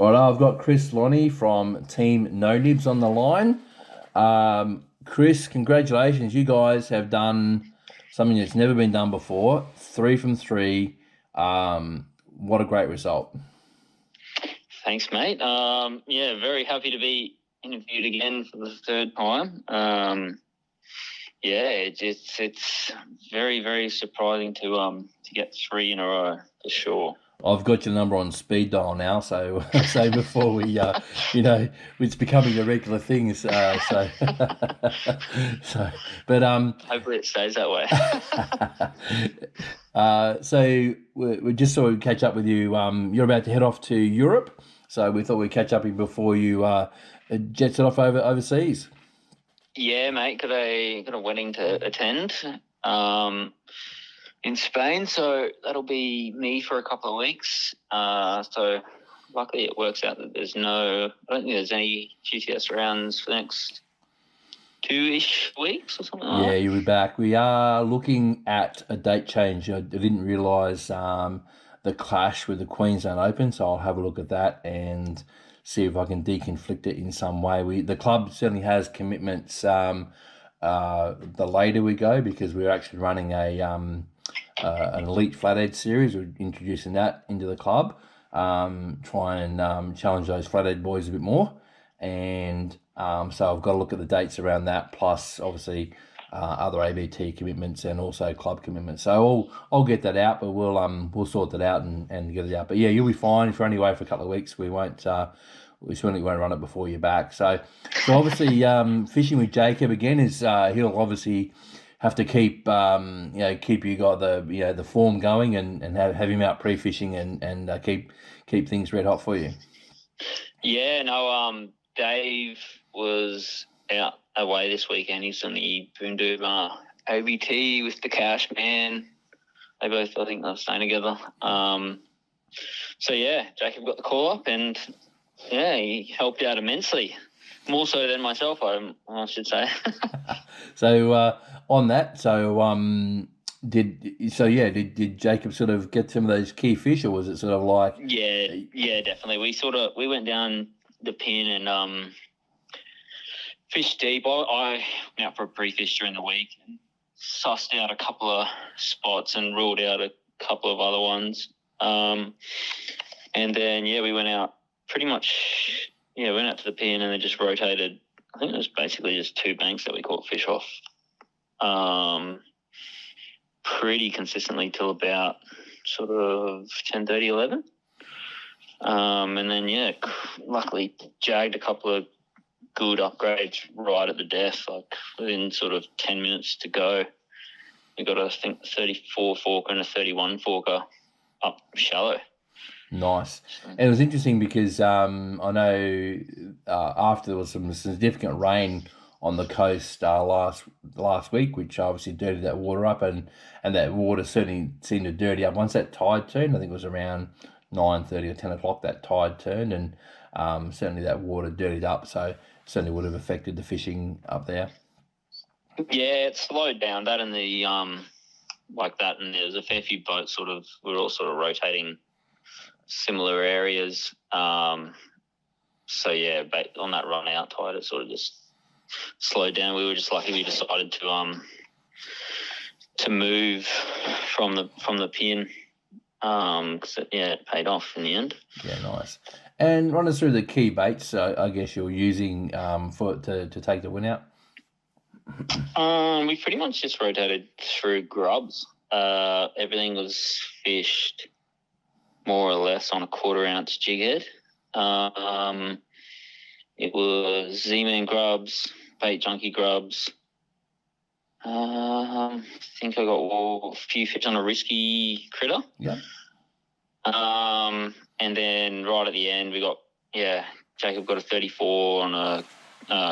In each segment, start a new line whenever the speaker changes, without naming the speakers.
Right, I've got Chris Lonne from Team No Nibs on the line. Chris, congratulations. You guys have done something that's never been done before. 3 from 3. What a great result.
Thanks, mate. Yeah, very happy to be interviewed again for the third time. Yeah, it's very, very surprising to get 3 in a row for sure.
I've got your number on speed dial now, so before we, it's becoming a regular thing. So, but
hopefully it stays that way.
So we just sort of catch up with you. You're about to head off to Europe, so we thought we'd catch up with you before you jets it off overseas.
Yeah, mate. Got a wedding to attend. In Spain, so that'll be me for a couple of weeks. So luckily it works out that I don't think there's any GTS rounds for the next 2-ish weeks or something like that.
Yeah, you'll be back. We are looking at a date change. I didn't realise the clash with the Queensland Open, so I'll have a look at that and see if I can deconflict it in some way. The club certainly has commitments the later we go, because we're actually running an elite flathead series. We're introducing that into the club. Try and challenge those flathead boys a bit more. And so I've got to look at the dates around that, plus obviously other ABT commitments and also club commitments. So I'll get that out, but we'll sort that out and get it out. But yeah, you'll be fine. If you're only away for a couple of weeks, we certainly won't run it before you're back. So obviously fishing with Jacob again is he'll obviously have to keep you got the form going and have him out pre-fishing and keep things red hot for you.
Yeah, no. Dave was out away this weekend. He's on the Boondooma ABT with the Cash Man. They both, I think, they're staying together. So yeah, Jacob got the call up, and yeah, he helped out immensely, more so than myself, I should say.
So on that, did Jacob sort of get some of those key fish, or was it sort of like?
Yeah, definitely. We went down the pin and fished deep. I went out for a pre-fish during the week and sussed out a couple of spots and ruled out a couple of other ones. And then we went out pretty much. Yeah, went out to the pin and then just rotated. I think it was basically just 2 banks that we caught fish off. Pretty consistently till about sort of 10:30, 11. And then, luckily jagged a couple of good upgrades right at the death, like within sort of 10 minutes to go. We got, I think, a 34 forker and a 31 forker up shallow.
Nice. And it was interesting because I know after there was some significant rain on the coast last week, which obviously dirtied that water up, and that water certainly seemed to dirty up. Once that tide turned, I think it was around 9:30 or 10 o'clock, that tide turned, and certainly that water dirtied up, so certainly would have affected the fishing up there.
Yeah, it slowed down, that and the like that, and there was a fair few boats we were all sort of rotating similar areas. So yeah, but on that run out tide, it sort of just slowed down. We were just lucky we decided to move from the pin, because it paid off in the end.
Yeah, nice. And run us through the key baits I guess you're using to take the win out.
We pretty much just rotated through grubs. Everything was fished more or less on a 1/4 ounce jig head. It was Z-Man grubs, bait junkie grubs. I think I got a few fish on a risky critter.
Yeah.
And then right at the end, Jacob got a 34 on a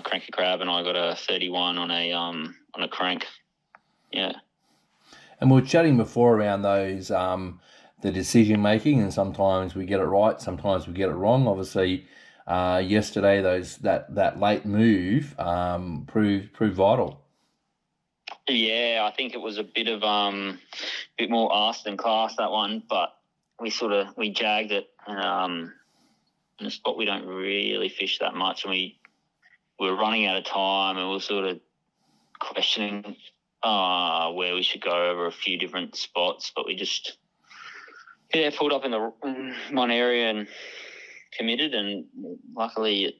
cranky crab, and I got a 31 on a crank. Yeah.
And we were chatting before around those the decision making, and sometimes we get it right, sometimes we get it wrong. Obviously, yesterday that late move proved vital.
Yeah, I think it was a bit more arse than class, that one, but we jagged it, and in a spot we don't really fish that much, and we were running out of time, and we were sort of questioning where we should go over a few different spots, but we just pulled up in the one area and committed, and luckily it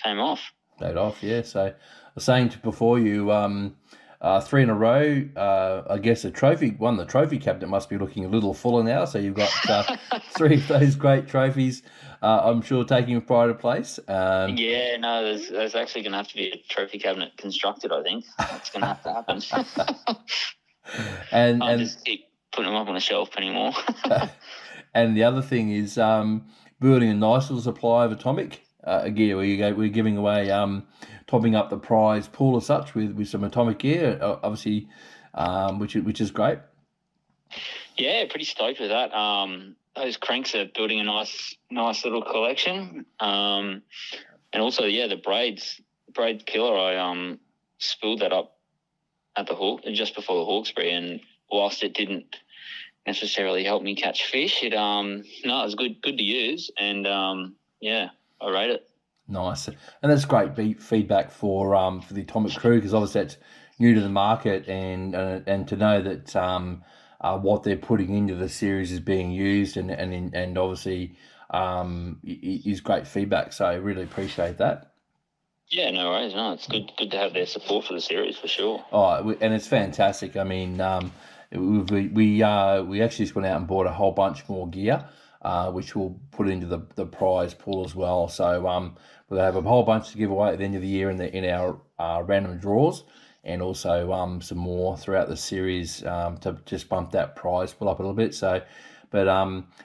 came off.
Paid off, yeah. So I was saying before you, 3 in a row. I guess the trophy cabinet must be looking a little fuller now. So you've got 3 of those great trophies. I'm sure taking pride of place.
There's actually going to have to be a trophy cabinet constructed. I think that's going to have to happen.
and
just keep putting them up on the shelf anymore.
And the other thing is building a nice little supply of Atomic gear. We're giving away, topping up the prize pool as such with some Atomic gear, obviously, which is great.
Yeah, pretty stoked with that. Those cranks are building a nice little collection. And also, the braid killer. I spooled that up at the Hawk just before the Hawkesbury, and whilst it didn't necessarily help me catch fish, it was good to use, and I rate it.
Nice, and that's great feedback for the Atomic crew, because obviously that's new to the market, and to know that what they're putting into the series is being used, and obviously is great feedback. So I really appreciate that.
Yeah, no worries. No, it's good to have their support for the series for sure.
Oh, and it's fantastic. I mean, we actually just went out and bought a whole bunch more gear, which we'll put into the prize pool as well. So we'll have a whole bunch to give away at the end of the year in our random draws, and also some more throughout the series to just bump that prize pool up a little bit. So, but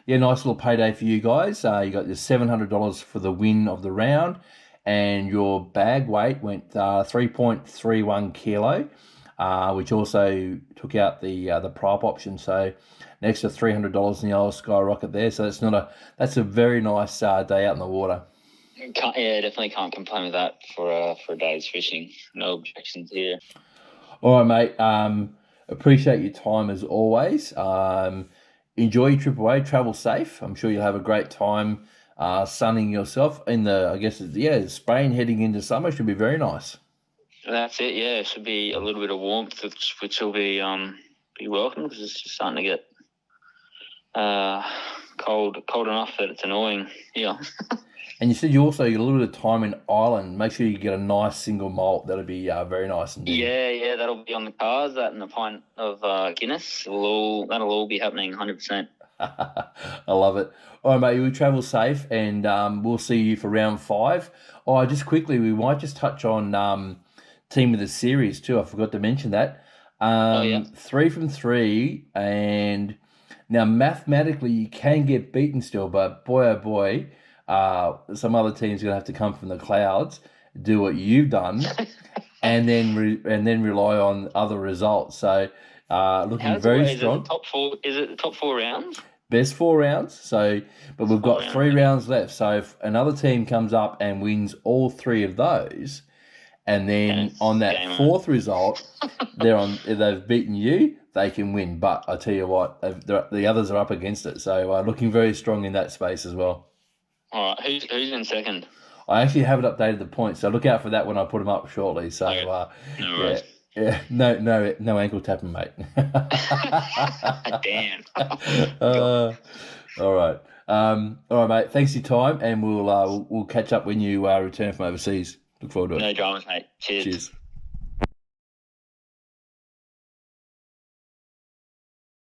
nice little payday for you guys. You got your $700 for the win of the round, and your bag weight went 3.31 kilo. Which also took out the prop option, so an extra $300 in the old skyrocket there. So that's a very nice day out in the water.
Definitely can't complain with that for a day's fishing. No objections here.
All right, mate. Appreciate your time as always. Enjoy your trip away. Travel safe. I'm sure you'll have a great time sunning yourself in Spain heading into summer. Should be very nice.
That's it. Yeah, it should be a little bit of warmth, which will be welcome, because it's just starting to get cold enough that it's annoying. Yeah.
And you said you also get a little bit of time in Ireland. Make sure you get a nice single malt. That'll be very nice indeed.
Yeah, that'll be on the cards. That and a pint of Guinness. That'll all be happening 100%.
I love it. All right, mate. You travel safe, and we'll see you for round 5. Oh, just quickly, we might just touch on team of the series too. I forgot to mention that. 3 from 3, and now mathematically you can get beaten still, but boy oh boy, some other teams are gonna have to come from the clouds, do what you've done, and then rely on other results. So looking very strong.
Is it the top 4 rounds?
Best 4 rounds. So, but we've got 3 rounds left. So if another team comes up and wins all 3 of those, and then on that 4th result, they've beaten you, they can win. But I tell you what, the others are up against it. So looking very strong in that space as well.
All right, who's in second?
I actually haven't updated the points, so look out for that when I put them up shortly. So
no worries.
No ankle tapping, mate.
Damn.
All right. All right, mate. Thanks for your time, and we'll catch up when you return from overseas. Look forward to it.
No dramas, mate. Cheers.